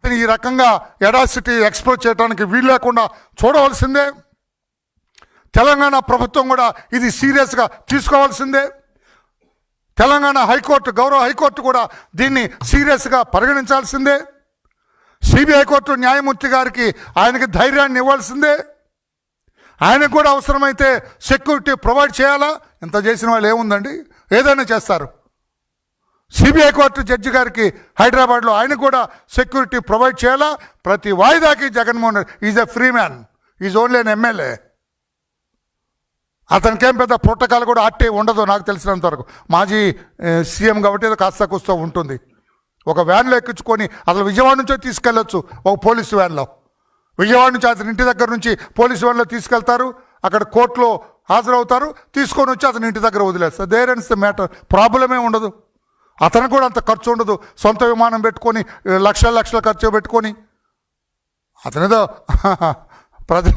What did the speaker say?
అతను ఈ రకంగా ఎడాసిటీ ఎక్స్ప్లోర్ చేయడానికి వీలు లేకుండా చూడవలసిందే. తెలంగాణ ప్రభుత్వం కూడా ఇది సీరియస్గా తీసుకోవాల్సిందే. తెలంగాణ హైకోర్టు, గౌరవ హైకోర్టు కూడా దీన్ని సీరియస్గా పరిగణించాల్సిందే. సిబిఐ కోర్టు న్యాయమూర్తి గారికి ఆయనకి ధైర్యాన్ని ఇవ్వాల్సిందే. ఆయనకు కూడా అవసరమైతే సెక్యూరిటీ ప్రొవైడ్ చేయాలా? ఇంత చేసిన వాళ్ళు ఏముందండి, ఏదైనా చేస్తారు. సిబిఐ కోర్టు జడ్జి గారికి హైదరాబాద్లో ఆయన కూడా సెక్యూరిటీ ప్రొవైడ్ చేయాలా? ప్రతి వాయిదాకి Jaganmohan is a free man, is only an MLA. అతనికేం పెద్ద ప్రోటోకాల్ కూడా ఆర్టీ ఉండదు నాకు తెలిసినంత వరకు. మాజీ సీఎం కాబట్టి ఏదో కాస్త కూస్తా ఉంటుంది. ఒక వ్యాన్లో ఎక్కించుకొని అసలు విజయవాడ నుంచో తీసుకెళ్ళొచ్చు, ఒక పోలీసు వ్యాన్లో. విజయవాడ నుంచి అతని ఇంటి దగ్గర నుంచి పోలీసు వ్యాన్లో తీసుకెళ్తారు, అక్కడ కోర్టులో హాజరవుతారు, తీసుకొని వచ్చి అతని ఇంటి దగ్గర వదిలేస్తారు. There ends the matter. ప్రాబ్లమే ఉండదు. అతను కూడా అంత ఖర్చు ఉండదు. సొంత విమానం పెట్టుకొని లక్షల ఖర్చు పెట్టుకొని అతనిదో ప్రజలు